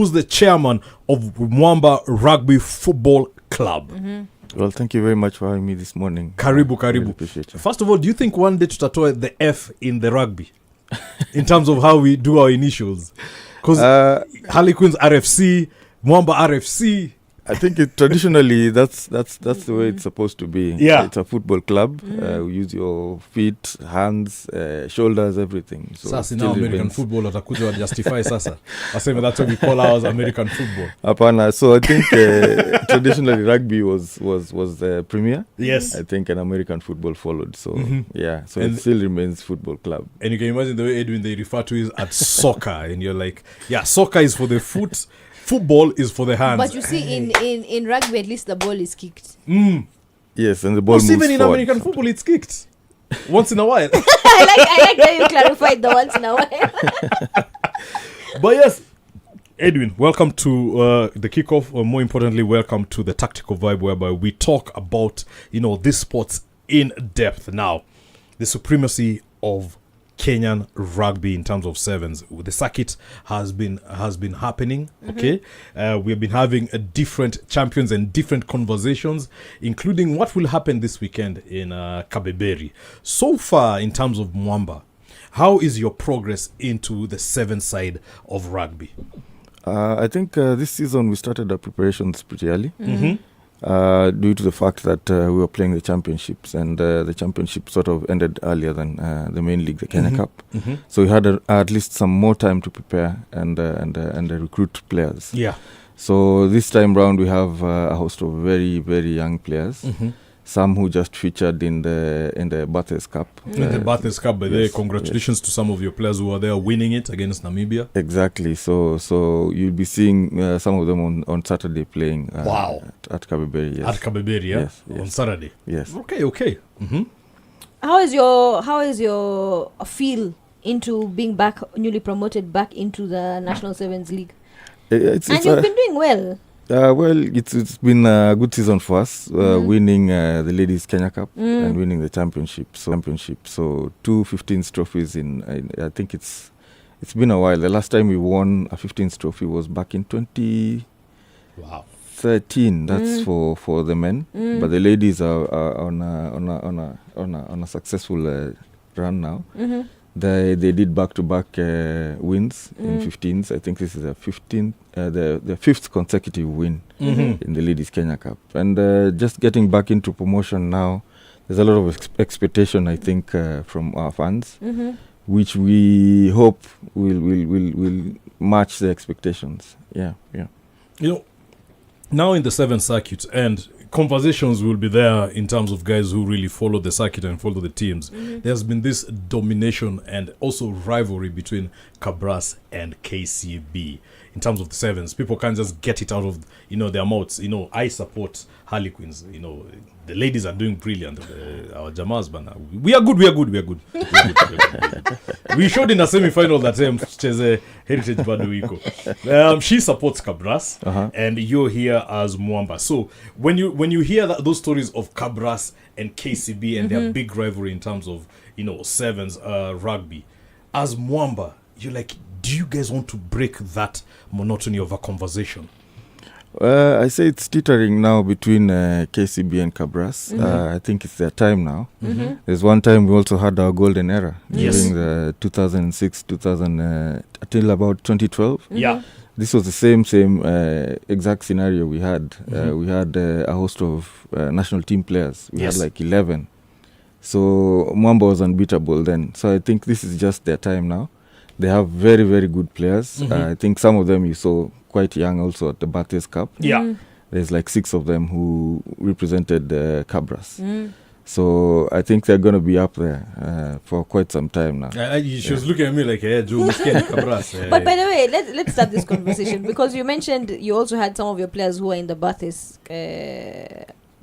who's the chairman of Mwamba Rugby Football Club. Well, thank you very much for having me this morning. Karibu. Really appreciate you. First of all, do you think one day tutatoa the F in the rugby in terms of how we do our initials? Because Harlequins RFC, Mwamba RFC. I think traditionally that's the way it's supposed to be. Yeah. It's a football club. We use your feet, hands, shoulders, everything. So Sasa now American football watakuja wa justify sasa. Aseme that's what we call ours American football. Apana. So I think traditionally rugby was the premier. Yes. I think an American football followed. So yeah. So And it still remains football club. And you can imagine the way Edwin they refer to it as soccer, and you're like, yeah, soccer is for the foot. Football is for the hands. But you see, in rugby, at least the ball is kicked. Yes, and the ball moves even in forward. American football, it's kicked once in a while. I like that you clarified the once in a while. But yes, Edwin, welcome to the kickoff, or more importantly, welcome to the Tactical Vibe, whereby we talk about, these sports in depth. Now, the supremacy of Kenyan rugby in terms of sevens. The circuit has been happening. Okay, we have been having different champions and different conversations, including what will happen this weekend in Kabeberi. So far, in terms of Mwamba, how is your progress into the seven side of rugby? I think this season we started our preparations pretty early. Due to the fact that we were playing the championships, and the championship sort of ended earlier than the main league, the Kenya Cup. So we had at least some more time to prepare and recruit players. Yeah. So this time round we have a host of very, very young players. Some who just featured in the Bathurst Cup. In the Bathurst Cup, by the way, yes, congratulations to some of your players who are there winning it against Namibia. Exactly. So you'll be seeing some of them on Saturday playing. Wow. At Kabeberi. Yes. At Kabeberi, yeah? Yes. On Saturday. Yes. Okay. How is your feel into being newly promoted back into the National Sevens League? You've been doing well. Well, it's been a good season for us, winning the Ladies Kenya Cup and winning the championship. So 2 15th trophies I think it's been a while. The last time we won a 15th trophy was back in 2013. That's for the men, but the ladies are on a successful run now. They did back-to-back wins in 15s. I think this is the 5th consecutive win in the Ladies Kenya Cup. And just getting back into promotion now, there's a lot of expectation, I think, from our fans, which we hope will match the expectations. Yeah. Now in the 7 circuits, and conversations will be there in terms of guys who really follow the circuit and follow the teams. There's been this domination and also rivalry between Kabras and KCB in terms of the sevens. People can't just get it out of their mouths. I support Harlequins. The ladies are doing brilliant. Our Jamas bana, we are good. We showed in a semi-final that Cheze Heritage Baduiko. She supports Kabras, and you're here as Mwamba. So when you hear those stories of Kabras and KCB and their big rivalry in terms of sevens rugby, as Mwamba, you're like, do you guys want to break that monotony of a conversation? I say it's teetering now between KCB and Kabras. I think it's their time now. There's one time we also had our golden era during the 2006, until about 2012. Yeah. This was the same exact scenario we had. We had a host of national team players. We had like 11. So Mwamba was unbeatable then. So I think this is just their time now. They have very, very good players. I think some of them you saw quite young also at the Bathurst Cup. Yeah. There's like 6 of them who represented Kabras. So I think they're going to be up there for quite some time now. She was looking at me like, hey, Joe, Kabras. But by the way, let's start this conversation because you mentioned you also had some of your players who are in the Bathurst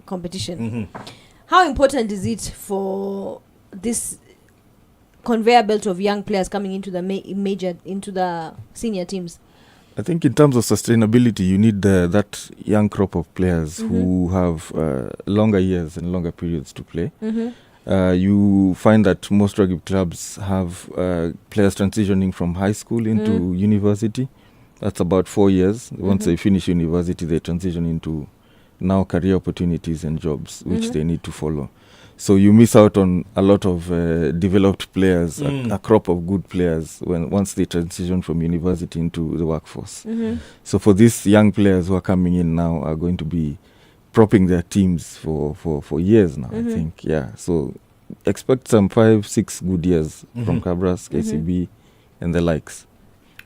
competition. How important is it for this conveyor belt of young players coming into the into the senior teams? I think in terms of sustainability, you need that young crop of players who have longer years and longer periods to play. You find that most rugby clubs have players transitioning from high school into university. That's about 4 years. Once they finish university, they transition into now career opportunities and jobs, which they need to follow. So you miss out on a lot of developed players, a crop of good players once they transition from university into the workforce. So for these young players who are coming in now are going to be propping their teams for years now, I think. Yeah. So expect some 5-6 good years from Cabras, KCB, and the likes.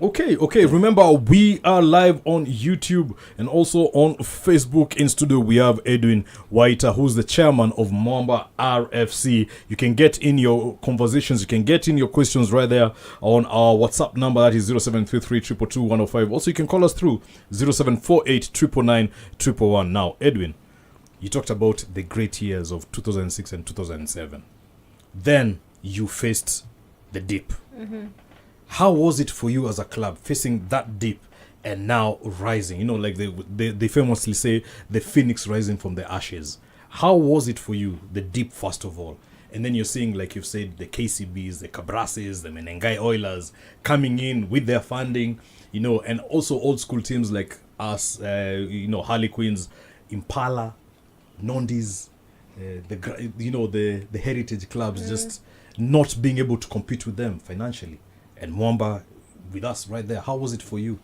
Okay. Remember, we are live on YouTube and also on Facebook. In studio, we have Edwin Waita, who's the chairman of Mwamba RFC. You can get in your conversations, you can get in your questions right there on our WhatsApp number. That is 0733 222 105. Also, you can call us through 0748 999 111. Now, Edwin, you talked about the great years of 2006 and 2007. Then you faced the dip. How was it for you as a club facing that dip and now rising? You know, like they famously say, the phoenix rising from the ashes. How was it for you, the dip first of all? And then you're seeing, like you've said, the KCBs, the Cabrases, the Menengai Oilers coming in with their funding, you know, and also old school teams like us, Harlequins, Impala, Nondis, the heritage clubs, just not being able to compete with them financially. And Mwamba with us right there. How was it for you?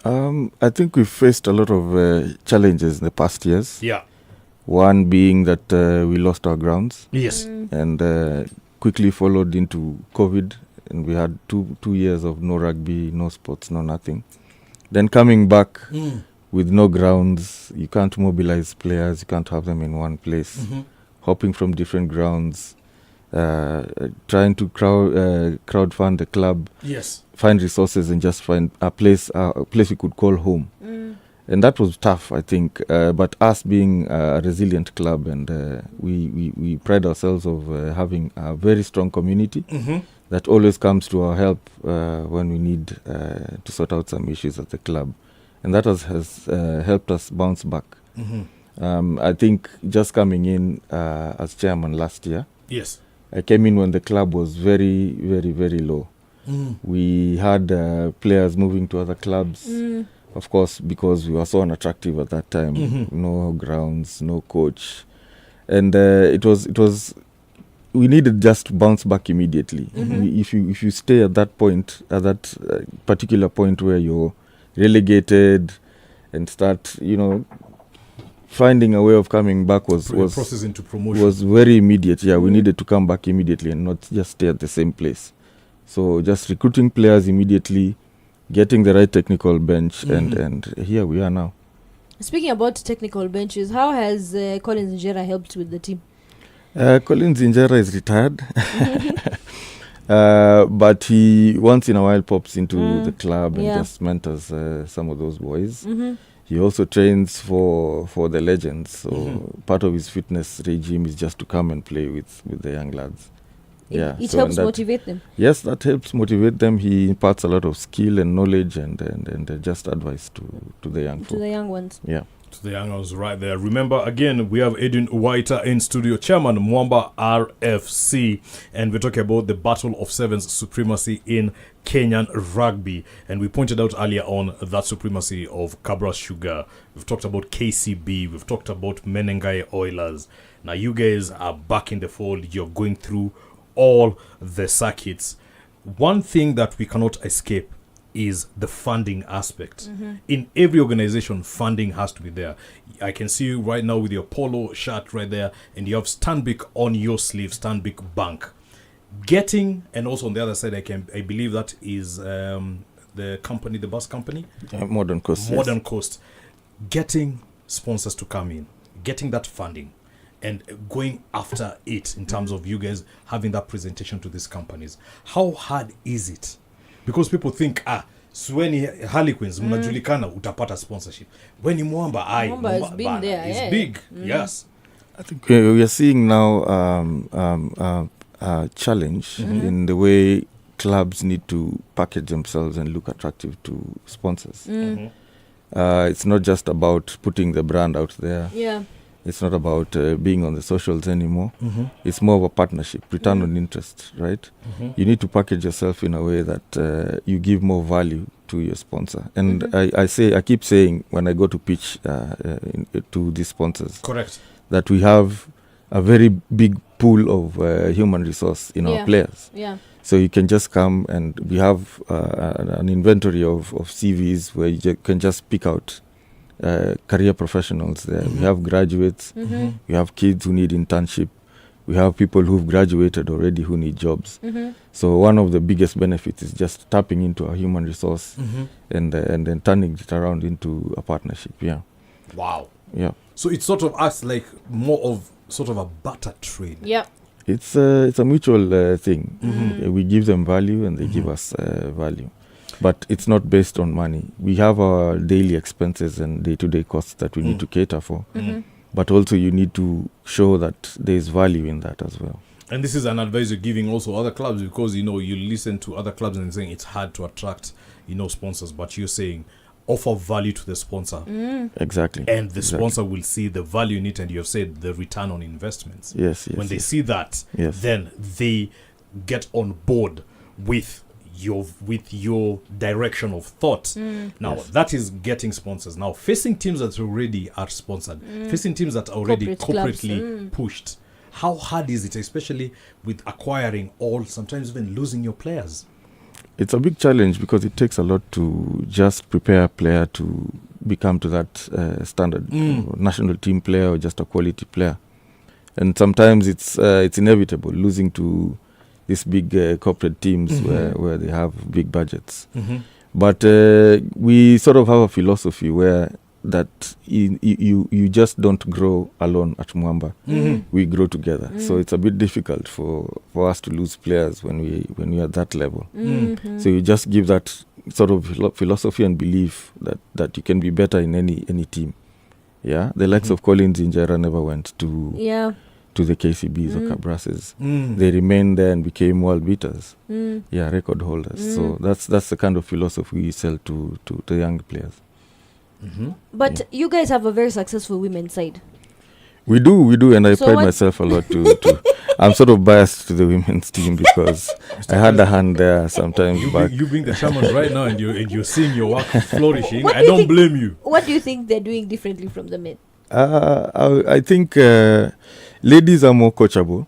I think we've faced a lot of challenges in the past years. Yeah. One being that we lost our grounds. Yes. And quickly followed into COVID. And we had two years of no rugby, no sports, no nothing. Then coming back with no grounds, you can't mobilize players, you can't have them in one place. Hopping from different grounds. Trying to crowdfund the club, find resources and just find a place we could call home. And that was tough, I think. But us being a resilient club, and we pride ourselves of having a very strong community that always comes to our help when we need to sort out some issues at the club. And that has helped us bounce back. I think just coming in as chairman last year, I came in when the club was very, very, very low. We had players moving to other clubs, of course, because we were so unattractive at that time. No grounds, no coach. And it was we needed just to bounce back immediately. If you stay at that point, at that particular point where you're relegated and start, finding a way of coming back was process into promotion was very immediate. We needed to come back immediately and not just stay at the same place. So just recruiting players immediately, getting the right technical bench, and here we are now. Speaking about technical benches, how has Collins Injera helped with the team? Collins Injera is retired, but he once in a while pops into the club and just mentors some of those boys. He also trains for the legends, so part of his fitness regime is just to come and play with the young lads. It helps motivate them. Yes, that helps motivate them. He imparts a lot of skill and knowledge and just advice to the young folk. To the young ones. Yeah. To the young ones right there. Remember, again, we have Edwin Waita in studio, chairman Mwamba RFC, and we're talking about the Battle of Sevens supremacy in Kenyan rugby. And we pointed out earlier on that supremacy of Cabra Sugar. We've talked about KCB. We've talked about Menengai Oilers. Now you guys are back in the fold. You're going through all the circuits. One thing that we cannot escape is the funding aspect. In every organization, funding has to be there. I can see you right now with your polo shirt right there, and you have Stanbic on your sleeve, Stanbic Bank. Getting, and also on the other side, I believe that is the company, the bus company, Modern Coast. Modern Coast. Getting sponsors to come in, getting that funding, and going after it in terms of you guys having that presentation to these companies. How hard is it? Because people think, Sweni Harlequins, mnajulikana, utapata sponsorship. When Mwamba has been there. It's big, yes. I think we are seeing now a challenge in the way clubs need to package themselves and look attractive to sponsors. It's not just about putting the brand out there. It's not about being on the socials anymore. It's more of a partnership, return on interest, right? You need to package yourself in a way that you give more value to your sponsor. And I keep saying when I go to pitch to these sponsors, correct, that we have a very big pool of human resource in our players. Yeah. So you can just come, and we have an inventory of CVs where you can just pick out career professionals there. We have graduates, we have kids who need internship, we have people who've graduated already who need jobs. So one of the biggest benefits is just tapping into our human resource and then turning it around into a partnership. Yeah. Wow. Yeah. So it sort of acts like more of sort of a barter trade. Yeah. It's a mutual thing. We give them value and they give us value. But it's not based on money. We have our daily expenses and day-to-day costs that we need to cater for. But also you need to show that there's value in that as well. And this is an advice you're giving also other clubs, because, you listen to other clubs and saying it's hard to attract, sponsors. But you're saying offer value to the sponsor. Exactly. And the sponsor will see the value in it, and you've said the return on investments. Yes. When they see that, then they get on board with your direction of thought. Now that is getting sponsors. Now facing teams that already are sponsored, facing teams that are already corporately pushed, how hard is it, especially with acquiring all, sometimes even losing your players? It's a big challenge because it takes a lot to just prepare a player to become to that standard national team player or just a quality player. And sometimes it's inevitable losing to these big corporate teams where they have big budgets. But we sort of have a philosophy where that you just don't grow alone at Mwamba. We grow together. So it's a bit difficult for us to lose players when we are at that level. So you just give that sort of philosophy and belief that you can be better in any team. Yeah, the likes of Collins Injera never went to the KCBs or Cabrasses. They remained there and became world beaters. Record holders. So that's the kind of philosophy we sell to the young players. But you guys have a very successful women's side. We do, and I pride myself a lot to I'm sort of biased to the women's team because I had a hand there sometimes back. You being the chairman right now and you're seeing your work flourishing, I don't blame you. What do you think they're doing differently from the men? I think ladies are more coachable.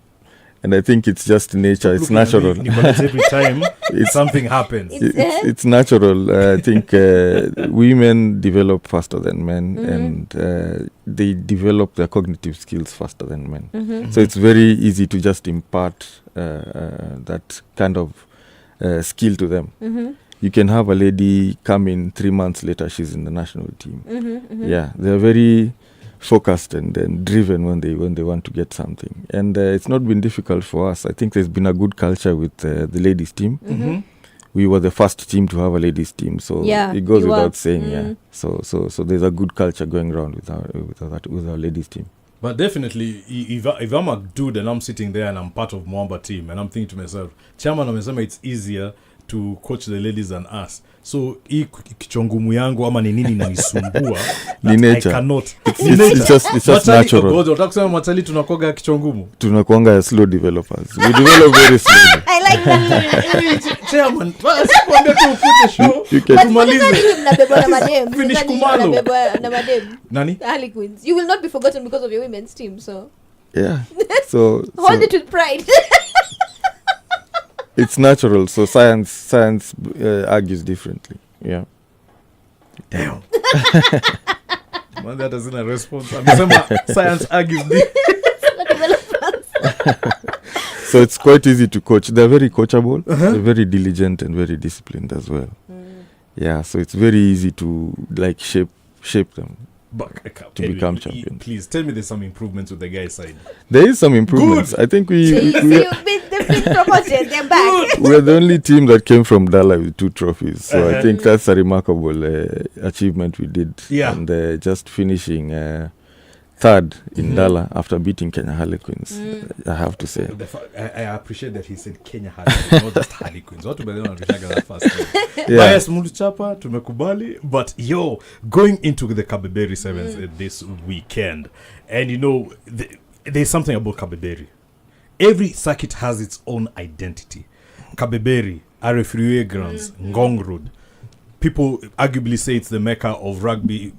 And I think it's just nature. It's natural. Every time something happens. It's natural. I think women develop faster than men, and they develop their cognitive skills faster than men. So it's very easy to just impart that kind of skill to them. You can have a lady come in 3 months later, she's in the national team. Yeah, they're very focused and driven when they want to get something, and it's not been difficult for us. I think there's been a good culture with the ladies team. We were the first team to have a ladies team, so it goes without saying. So there's a good culture going around with our ladies team. But definitely, if I'm a dude and I'm sitting there and I'm part of Mwamba team and I'm thinking to myself, chairman amesema it's easier to coach the ladies than us. So hii kichongumu yangu ama ni nini inanisumbua ni nature. I cannot. It's just natural. Utakusema matali tunakoga kichongumu. Tunakuanga slow developers. We develop very slowly. I like that. Chairman, sikwambia tu ufute show. Tumalize. Finish kumalo. Nani? Harlequins. You will not be forgotten because of your women's team, so. Yeah. So hold it with pride. It's natural, so science argues differently. Yeah. Damn. Man, that isn't a response. Science argues differently. So it's quite easy to coach. They're very coachable. They're very diligent and very disciplined as well. Yeah, so it's very easy to shape them to become champions. Please tell me there's some improvements with the guys' side. There is some improvements. Good. I think they've been promoted. They're back. We're the only team that came from Dala with 2 trophies. So I think that's a remarkable achievement we did. Yeah. And just finishing third in Dala after beating Kenya Harlequins, I have to say. I appreciate that he said Kenya Harlequins, not just Harlequins. What to be on that first? Bias Muluchapa, tumekubali. But going into the Kabeberi Sevens this weekend, and there's something about Kabeberi. Every circuit has its own identity. Kabeberi, RFC grounds, Ngong Road. people arguably say it's the mecca of rugby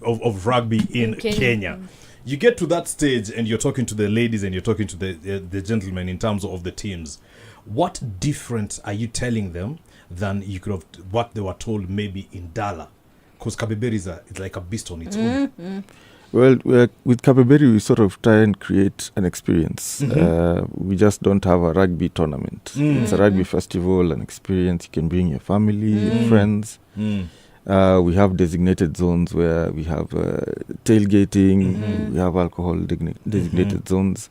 in Kenya. You get to that stage and you're talking to the ladies and you're talking to the gentlemen in terms of the teams. What different are you telling them than you could have what they were told maybe in Dala? Because Kabeberi it's like a beast on its own. Well, with Kabeberi, we sort of try and create an experience. We just don't have a rugby tournament. It's a rugby festival, an experience. You can bring your family, your friends. We have designated zones where we have tailgating, we have alcohol designated zones.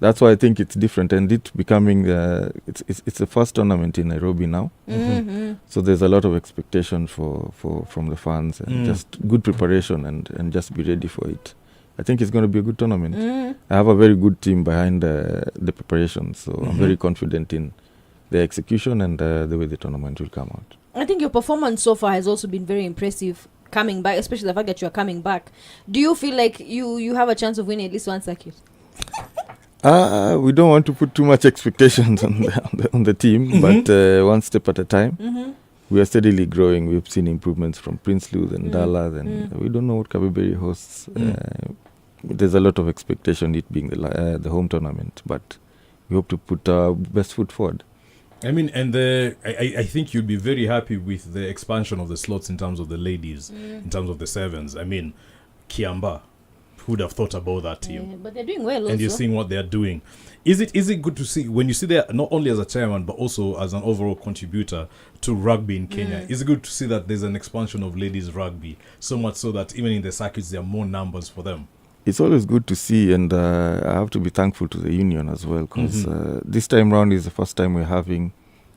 That's why I think it's different, and it becoming it's the first tournament in Nairobi now. So there's a lot of expectation from the fans, and just good preparation and just be ready for it. I think it's going to be a good tournament. I have a very good team behind the preparation, so I'm very confident in the execution and the way the tournament will come out. I think your performance so far has also been very impressive coming back, especially the fact that you are coming back. Do you feel like you have a chance of winning at least one circuit? We don't want to put too much expectations on the team, but one step at a time. We are steadily growing. We've seen improvements from Prinsloo and Dallas, and we don't know what Kabeberi hosts. There's a lot of expectation, it being the home tournament, but we hope to put our best foot forward. I mean, and I think you'd be very happy with the expansion of the slots in terms of the ladies, in terms of the sevens. I mean, Kiamba, who would have thought about that team? But they're doing well also. And you're seeing what they're doing. Is it good to see, when you see there, not only as a chairman, but also as an overall contributor to rugby in Kenya, is it good to see that there's an expansion of ladies rugby, so much so that even in the circuits, there are more numbers for them? It's always good to see, and I have to be thankful to the union as well, because this time round is the first time we're having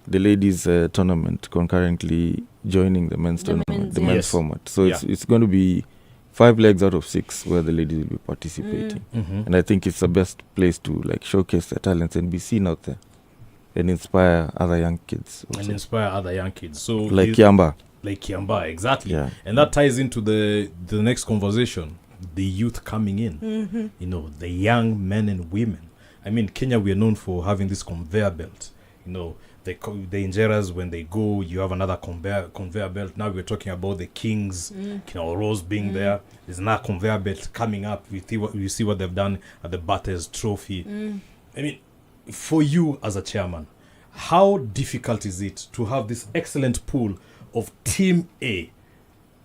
the ladies tournament concurrently joining the men's tournament, the men's format. So it's going to be 5 legs out of 6 where the ladies will be participating. And I think it's the best place to like showcase their talents and be seen out there and inspire other young kids also. So like Kiamba. Like Kiamba, exactly. Yeah. And that ties into the next conversation, the youth coming in, you know, the young men and women. I mean, Kenya, we are known for having this conveyor belt. You know, the Injeras, when they go, you have another conveyor belt. Now we're talking about the Kings, Rose being there. There's another conveyor belt coming up. We see what they've done at the Batters Trophy. I mean, for you as a chairman, how difficult is it to have this excellent pool of Team A,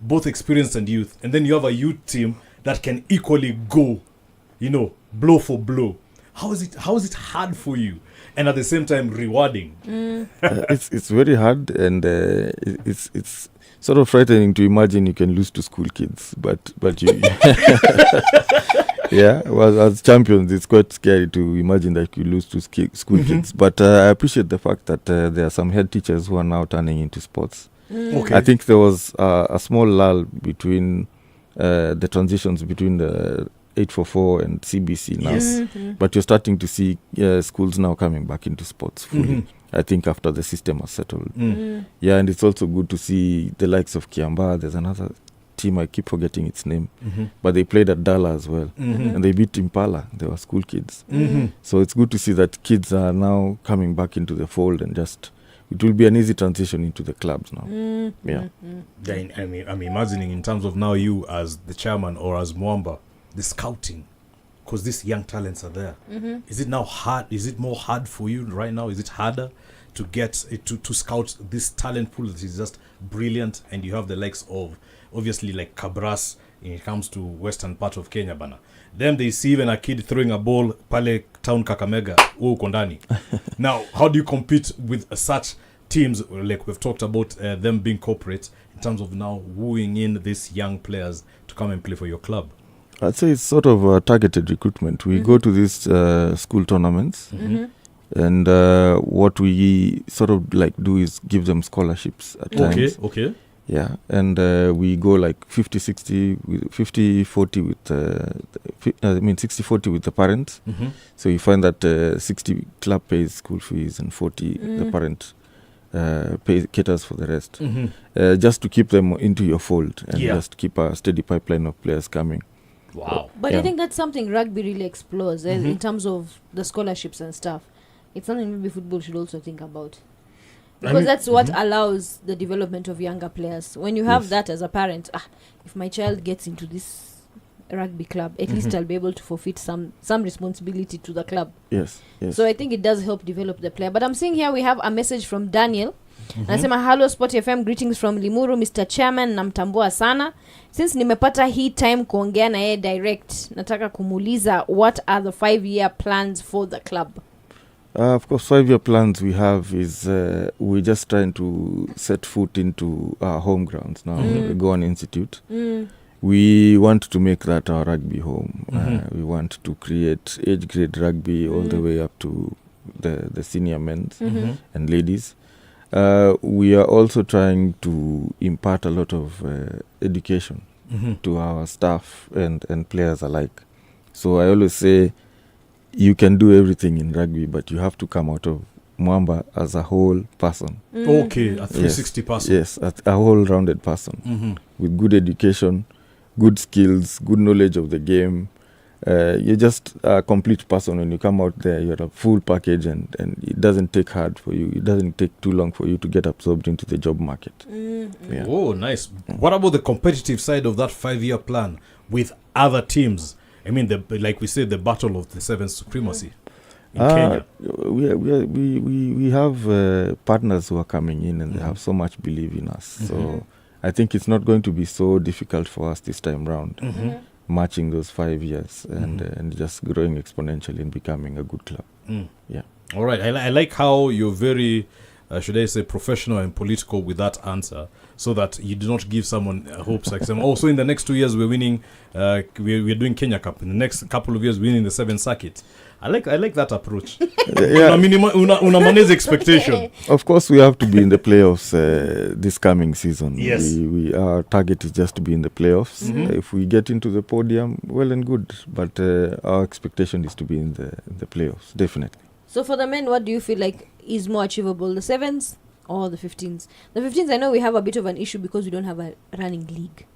both experienced and youth, and then you have a youth team that can equally go, you know, blow for blow? How is it hard for you, and at the same time rewarding? It's very hard, and it's sort of frightening to imagine you can lose to school kids, but you yeah, well, as champions it's quite scary to imagine that you lose to school kids. But I appreciate the fact that there are some head teachers who are now turning into sports. Okay. I think there was a small lull between the transitions between the 844 and CBC now, but you're starting to see schools now coming back into sports fully. I think after the system has settled. Yeah, and it's also good to see the likes of Kiamba. There's another team, I keep forgetting its name, but they played at Dala as well, and they beat Impala. They were school kids. So it's good to see that kids are now coming back into the fold, and just it will be an easy transition into the clubs now. I'm imagining in terms of now you as the chairman or as Mwamba, the scouting, because these young talents are there. Is it now hard? Is it more hard for you right now? Is it harder to get to scout this talent pool that is just brilliant? And you have the likes of obviously like Kabras when it comes to western part of Kenya bana. Them they see even a kid throwing a ball pale town Kakamega kondani. Now how do you compete with such teams? Like we've talked about them being corporate, in terms of now wooing in these young players to come and play for your club? I'd say it's sort of a targeted recruitment. We go to these school tournaments, and what we sort of like do is give them scholarships at times. Okay. Yeah, and we go like 50-60, 50-40 with 60-40 with the parents. So you find that 60 club pays school fees and 40 the parent caters for the rest. Just to keep them into your fold and just keep a steady pipeline of players coming. Wow. But I think that's something rugby really explores in terms of the scholarships and stuff. It's something maybe football should also think about. Because that's what allows the development of younger players. When you have that as a parent, if my child gets into this rugby club, at least I'll be able to forfeit some responsibility to the club. Yes. So I think it does help develop the player. But I'm seeing here we have a message from Daniel. Anasema hello SportyFM, greetings from Limuru, Mr. Chairman, namtambua sana. Since nimepata hii time kuongea na yeye direct, nataka kumuuliza what are the 5-year plans for the club? Of course, 5-year plans we have is we're just trying to set foot into our home grounds now, Go On Institute. We want to make that our rugby home. We want to create age grade rugby all the way up to the senior men's and ladies. We are also trying to impart a lot of education to our staff and players alike. So I always say you can do everything in rugby, but you have to come out of Mwamba as a whole person. Okay, a 360 person. Yes, a whole-rounded person with good education, good skills, good knowledge of the game. You're just a complete person. When you come out there, you're a full package, and it doesn't take hard for you. It doesn't take too long for you to get absorbed into the job market. Yeah. Oh, nice. What about the competitive side of that 5-year plan with other teams? I mean, like we said, the battle of the seventh supremacy in Kenya. We have partners who are coming in, and they have so much belief in us. So I think it's not going to be so difficult for us this time round, matching those 5 years and just growing exponentially and becoming a good club. Yeah. All right. I like how you're very, should I say, professional and political with that answer, so that you do not give someone hopes like some. Also, in the next 2 years, we're winning. We're doing Kenya Cup. In the next couple of years, winning the 7th circuit. I like that approach. Una manage expectation. Of course, we have to be in the playoffs this coming season. Yes. Our target is just to be in the playoffs. If we get into the podium, well and good. But our expectation is to be in the playoffs, definitely. So for the men, what do you feel like is more achievable, the 7s or the 15s? The 15s, I know we have a bit of an issue because we don't have a running league.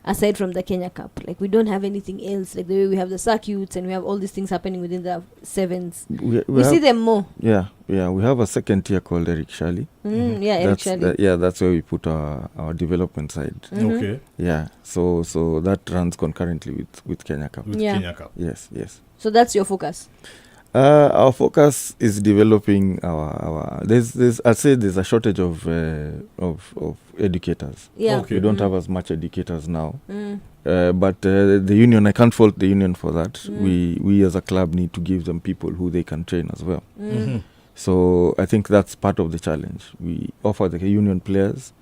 Aside from the Kenya Cup, like we don't have anything else, like the way we have the circuits and we have all these things happening within the 7s. We see them more. Yeah. We have a second tier called Eric Shally. Eric Shally. That's where we put our development side. Okay. Yeah. So that runs concurrently with Kenya Cup. Kenya Cup. Yes. So that's your focus. Our focus is developing our. I'd say there's a shortage of educators. Yeah. Okay. We don't have as much educators now. But the union, I can't fault the union for that. We as a club need to give them people who they can train as well. So I think that's part of the challenge. We offer the union players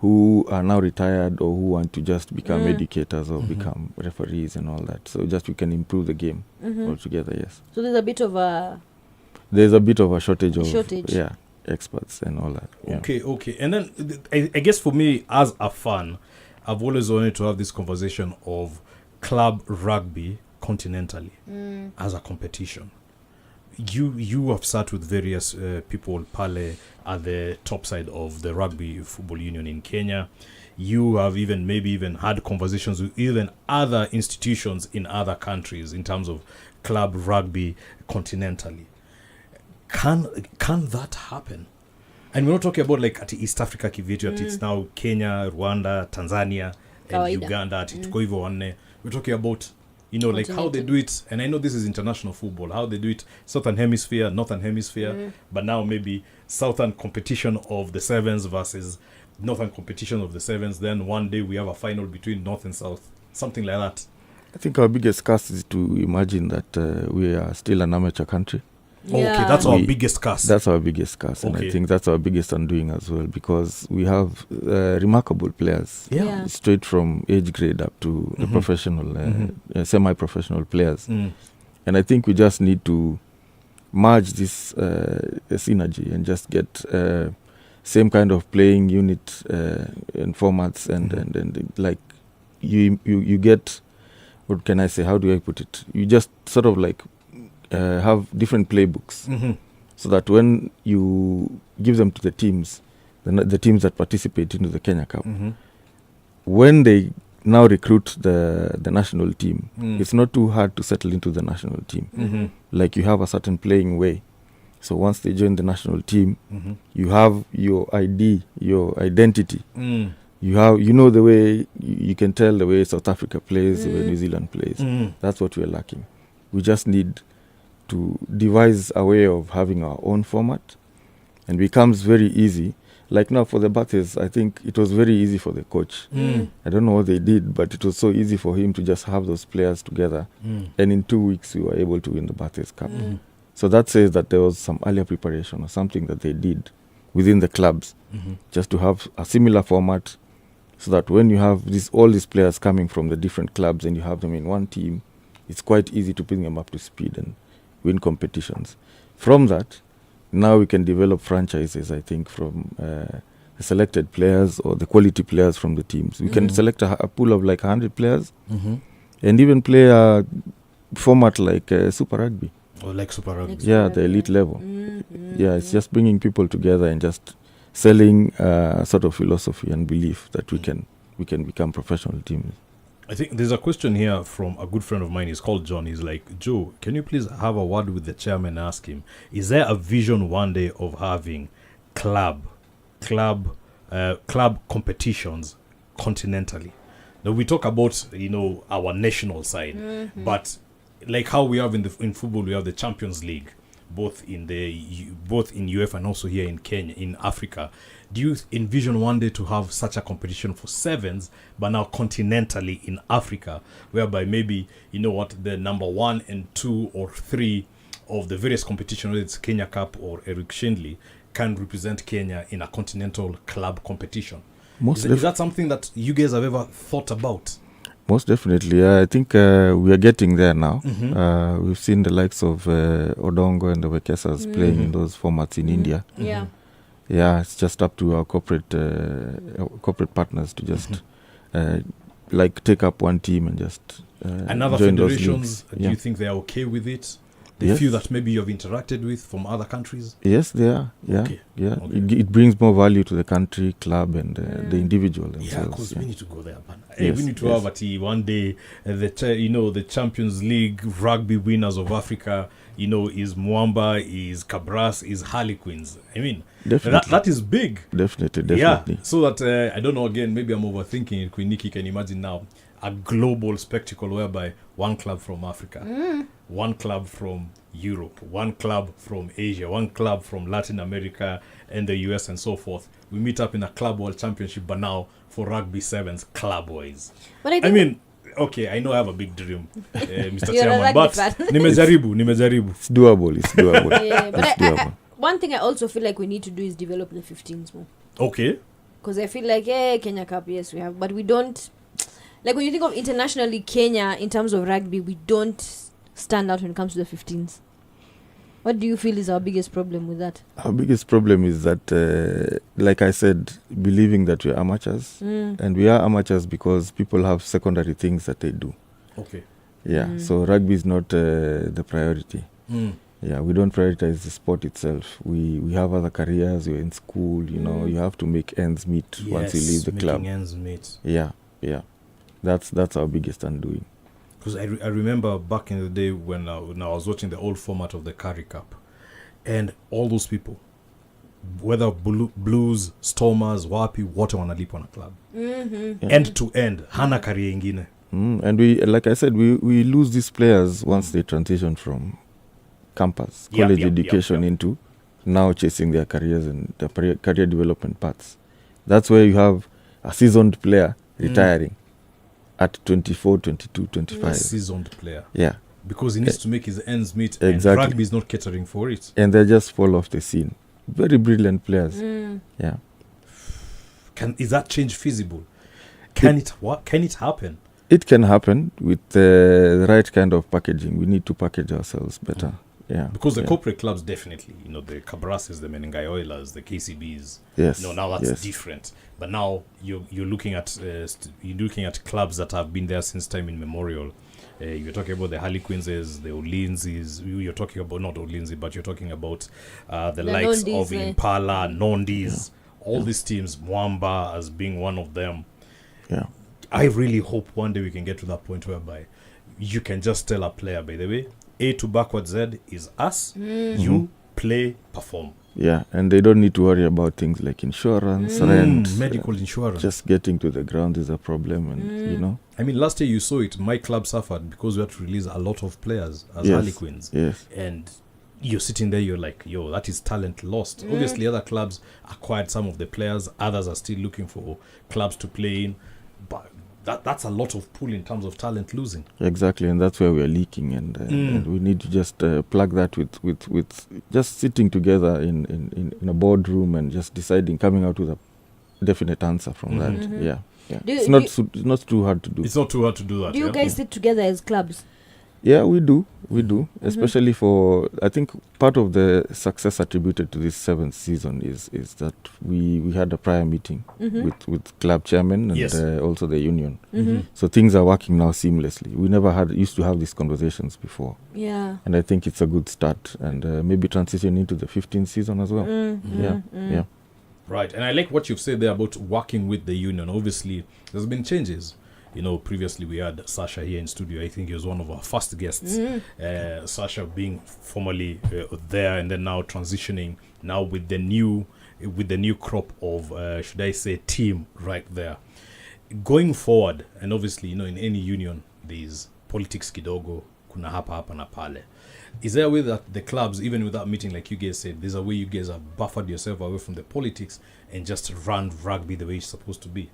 who are now retired or who want to just become educators or become referees and all that. So just we can improve the game altogether, yes. So there's a bit of a shortage of experts and all that. Yeah. Okay. And then I guess for me as a fan, I've always wanted to have this conversation of club rugby continentally as a competition. You have sat with various people pale at the top side of the Rugby Football Union in Kenya. You have maybe even had conversations with even other institutions in other countries in terms of club rugby continentally. Can that happen? And we're not talking about like at East Africa kivitu, it's now Kenya, Rwanda, Tanzania, and Uganda. At we're talking about like how they do it, and I know this is international football, how they do it Southern Hemisphere, Northern Hemisphere, but now maybe Southern competition of the 7s versus Northern competition of the 7s, then one day we have a final between North and South, something like that. I think our biggest curse is to imagine that we are still an amateur country. Okay, that's our biggest curse. That's our biggest curse, and I think that's our biggest undoing as well, because we have remarkable players, straight from age grade up to the professional, semi-professional players. And I think we just need to merge this synergy and just get same kind of playing unit and formats, and like you get, what can I say? How do I put it? You just sort of like have different playbooks, so that when you give them to the teams, the teams that participate into the Kenya Cup, when they now recruit the national team, it's not too hard to settle into the national team. Like you have a certain playing way, So once they join the national team, you have your ID, your identity. You have, the way you can tell the way South Africa plays, the way New Zealand plays. That's what we're lacking. We just need to devise a way of having our own format, and becomes very easy. Like now for the Bathurst, I think it was very easy for the coach. I don't know what they did, but it was so easy for him to just have those players together. And in 2 weeks, we were able to win the Bathurst Cup. So that says that there was some earlier preparation or something that they did within the clubs, just to have a similar format, so that when you have all these players coming from the different clubs and you have them in one team, it's quite easy to bring them up to speed and win competitions. From that, now we can develop franchises, I think, from the selected players or the quality players from the teams. We can select a pool of like 100 players and even play a format like Super Rugby. Or like Super Rugby. Yeah, the elite level. Yeah, it's just bringing people together and just selling sort of philosophy and belief that we can become professional teams. I think there's a question here from a good friend of mine. He's called John. He's like, Joe, can you please have a word with the chairman and ask him, is there a vision one day of having club competitions continentally? Now we talk about, our national side, but like how we have in football, we have the Champions League, both in UEFA and also here in Kenya, in Africa. Do you envision one day to have such a competition for sevens, but now continentally in Africa, whereby maybe, the number 1 and 2 or 3 of the various competitions, whether it's Kenya Cup or Eric Shindley, can represent Kenya in a continental club competition? Is that something that you guys have ever thought about? Most definitely. I think we are getting there now. We've seen the likes of Odongo and the Wekesas playing in those formats in India. Yeah, it's just up to our corporate partners to just take up one team and just and other join federations. Those do you think they are okay with it? They feel that maybe you've interacted with from other countries? Yes, they are. Yeah, okay. It brings more value to the country, club, and the individual themselves. Yeah, because we need to go there, man. We need to have a team one day. The Champions League rugby winners of Africa, is Mwamba, is Cabras, is Harlequins. I mean, that is big. Definitely. Yeah, so that, I don't know, again, maybe I'm overthinking it. Queen Nikki can imagine now a global spectacle whereby one club from Africa, one club from Europe, one club from Asia, one club from Latin America and the US and so forth. We meet up in a club world championship, but now for rugby sevens club-wise. But I mean, okay, I know I have a big dream, Mr. Chairman, but nimejaribu. It's doable. Yeah, but I, one thing I also feel like we need to do is develop the 15s more. Okay. Because I feel like, Kenya Cup, yes, we have, but we don't. Like when you think of internationally, Kenya, in terms of rugby, we don't stand out when it comes to the 15s. What do you feel is our biggest problem with that? Our biggest problem is that, like I said, believing that we're amateurs. And we are amateurs because people have secondary things that they do. Okay. Yeah, so rugby is not the priority. Yeah, we don't prioritize the sport itself. We have other careers, we're in school, you have to make ends meet once you leave the club. Making ends meet. Yeah. That's our biggest undoing. Because I remember back in the day when I was watching the old format of the Currie Cup, and all those people, whether Blues, Stormers, Wapi, wote wanalipwa na club. End to end, hana career ingine. And we, like I said, we lose these players once they transition from campus, college education into now chasing their careers and their career development paths. That's where you have a seasoned player retiring at 24, 22, 25. A seasoned player. Yeah. Because he needs to make his ends meet, exactly. And rugby is not catering for it. And they just fall off the scene. Very brilliant players. Yeah. Is that change feasible? Can it happen? It can happen with the right kind of packaging. We need to package ourselves better. Yeah. Because the corporate clubs definitely, the Cabrases, the Menengai Oilers, the KCBs. Yes. Now that's different. But now you're looking at clubs that have been there since time immemorial. You're talking about the Harlequins, the Olinzis. You're talking about not Olinzi, but you're talking about the likes Nondis, of Impala, Nondis. All these teams, Mwamba as being one of them. Yeah. I really hope one day we can get to that point whereby you can just tell a player, by the way, A to backward Z is us. You play, perform. Yeah, and they don't need to worry about things like insurance, rent, medical insurance. Just getting to the ground is a problem, and you know. I mean, last year you saw it. My club suffered because we had to release a lot of players as Harlequins. Yes. And you're sitting there, you're like, yo, that is talent lost. Obviously, other clubs acquired some of the players. Others are still looking for clubs to play in. But that's a lot of pull in terms of talent losing. Exactly, and that's where we are leaking, and we need to just plug that with just sitting together in a boardroom and just deciding, coming out with a definite answer from that. Yeah. It's not too hard to do. It's not too hard to do that. Do you guys sit together as clubs? Yeah, we do, especially for, I think part of the success attributed to this 7th season is that we had a prior meeting with club chairman and also the union. So things are working now seamlessly. We never used to have these conversations before. Yeah. And I think it's a good start, and maybe transition into the 15th season as well. Yeah. Right, and I like what you've said there about working with the union. Obviously, there's been changes. You know, previously we had Sasha here in studio. I think he was one of our first guests. Sasha being formerly there, and then now transitioning now with the new crop of should I say team right there. Going forward, and obviously, you know, in any union there's politics kidogo, kuna hapa na pale. Is there a way that the clubs, even without meeting, like you guys said, there's a way you guys have buffered yourself away from the politics and just run rugby the way it's supposed to be?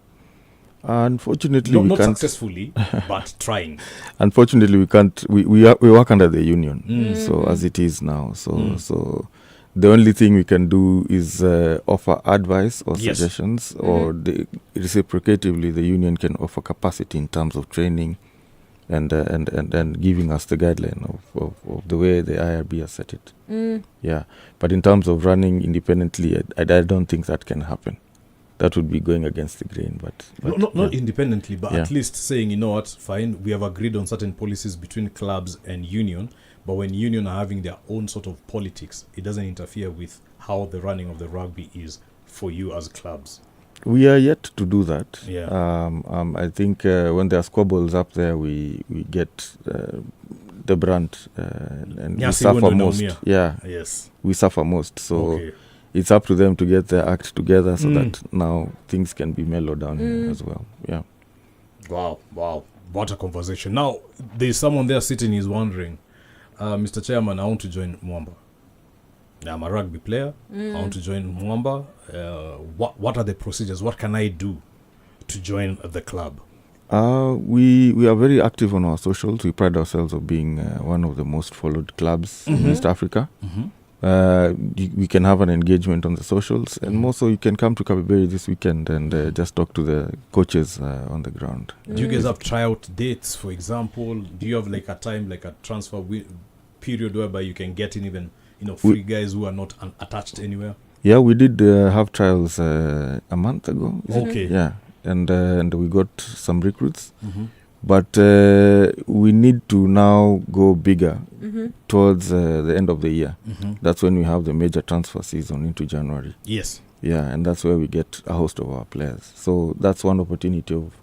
Unfortunately, we not can't successfully, but trying. Unfortunately, we can't. We work under the union, so as it is now. So the only thing we can do is offer advice or suggestions, or reciprocatively, the union can offer capacity in terms of training, and giving us the guideline of the way the IRB has set it. Yeah, but in terms of running independently, I don't think that can happen. That would be going against the grain, but not independently, but at least saying, you know what, fine, we have agreed on certain policies between clubs and union, but when union are having their own sort of politics, it doesn't interfere with how the running of the rugby is for you as clubs. We are yet to do that. Yeah. I think when there are squabbles up there, we get the brunt, and we suffer most. Yeah. Yes. We suffer most. So. Okay. It's up to them to get their act together so that now things can be mellowed down here as well. Yeah. Wow. What a conversation. Now, there's someone there sitting, is wondering, Mr. Chairman, I want to join Mwamba. I'm a rugby player. I want to join Mwamba. What are the procedures? What can I do to join the club? We are very active on our socials. We pride ourselves of being one of the most followed clubs in East Africa. We can have an engagement on the socials, and also you can come to Kabeberi this weekend and just talk to the coaches on the ground. Do you guys have tryout dates, for example? Do you have like a time, like a transfer period whereby you can get in even, you know, free guys who are not attached anywhere? Yeah, we did have trials a month ago. Okay. Yeah, and we got some recruits. But we need to now go bigger towards the end of the year. That's when we have the major transfer season into January. Yes. Yeah, and that's where we get a host of our players. So that's one opportunity of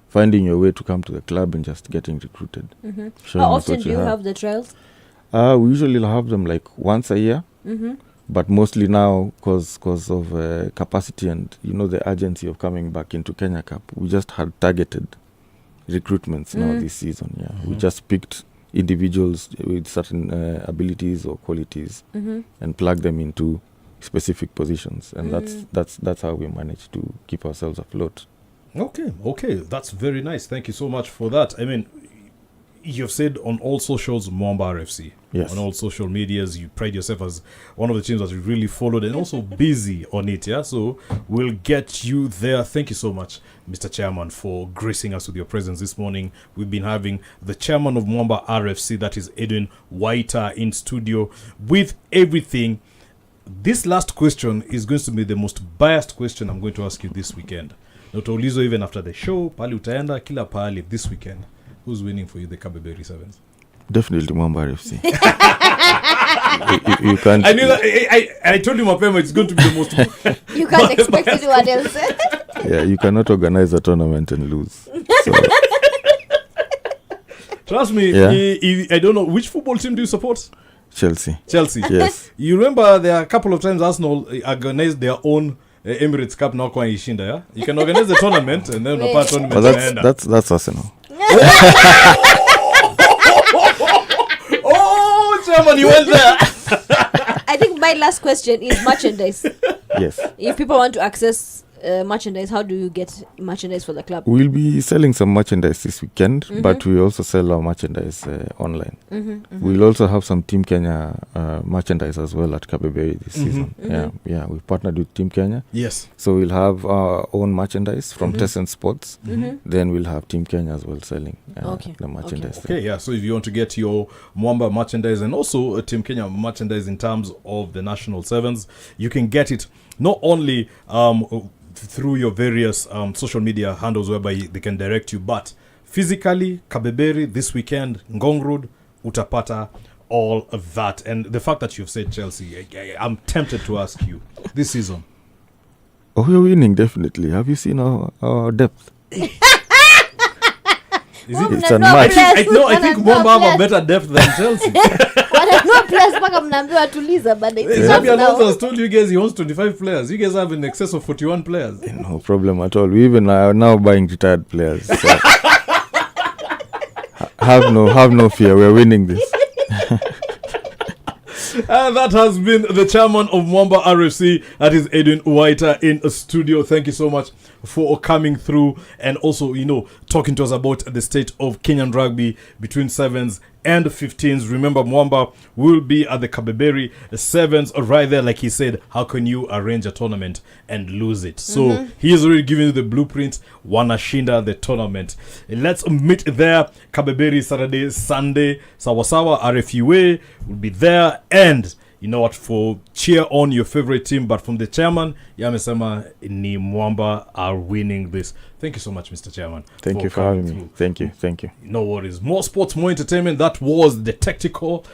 finding your way to come to the club and just getting recruited. How often do you have the trials? We usually have them like once a year. But mostly now, because of capacity and, you know, the urgency of coming back into Kenya Cup, we just had targeted recruitments now this season. We just picked individuals with certain abilities or qualities and plug them into specific positions, and that's how we manage to keep ourselves afloat. Okay, that's very nice. Thank you so much for that. I mean, you've said on all socials, Mwamba RFC. Yes. On all social medias, you pride yourself as one of the teams that you really followed and also busy on it. Yeah, so we'll get you there. Thank you so much, Mr. Chairman, for gracing us with your presence this morning. We've been having the chairman of Mwamba RFC, that is Edwin Waita, in studio with everything. This last question is going to be the most biased question I'm going to ask you this weekend. Not ulizo even after the show, pali utaenda kila pali this weekend. Who's winning for you, the Kabeberi Sevens? Definitely Mwamba RFC. you can't. I knew that. I told you, Mapema, it's going to be the most. You can't expect anyone else. Yeah, you cannot organize a tournament and lose. So. Trust me, I don't know. Which football team do you support? Chelsea. Yes. You remember there are a couple of times Arsenal organized their own Emirates Cup now kwa ishinda, yeah? You can organize the tournament and then unapata tournament. Well, that's Arsenal. Oh, Chairman, you went there. I think my last question is merchandise. Yes. If people want to access merchandise, how do you get merchandise for the club? We'll be selling some merchandise this weekend, but we also sell our merchandise online. We'll also have some Team Kenya merchandise as well at Kabeberi this season. Yeah, we partnered with Team Kenya. Yes. So we'll have our own merchandise from Tessen Sports. Then we'll have Team Kenya as well selling the merchandise. Okay, yeah. So if you want to get your Mwamba merchandise and also Team Kenya merchandise in terms of the National Sevens, you can get it not only through your various social media handles whereby they can direct you, but physically, Kabeberi this weekend, Ngong Road, utapata all of that. And the fact that you've said Chelsea, I'm tempted to ask you, this season. Oh, we're winning, definitely. Have you seen our depth? Is it? It's unmatched. I think Mwamba have a better depth than Chelsea. Xabi Alonso has told you guys he wants 25 players. You guys have in excess of 41 players. No problem at all. We even are now buying retired players. So have no fear. We're winning this. And that has been the chairman of Mwamba RFC. That is Edwin Waita in a studio. Thank you so much for coming through and also, talking to us about the state of Kenyan rugby between 7s and 15s. Remember, Mwamba will be at the Kabeberi 7s right there. Like he said, how can you arrange a tournament and lose it? So he has already given you the blueprint. Wanashinda the tournament. Let's meet there. Kabeberi Saturday, Sunday. Sawasawa RFUA will be there. And you know what, for cheer on your favorite team, but from the chairman, Yamesema ni Mwamba are winning this. Thank you so much, Mr. Chairman. Thank you for having me. Thank you. No worries. More sports, more entertainment. That was the tactical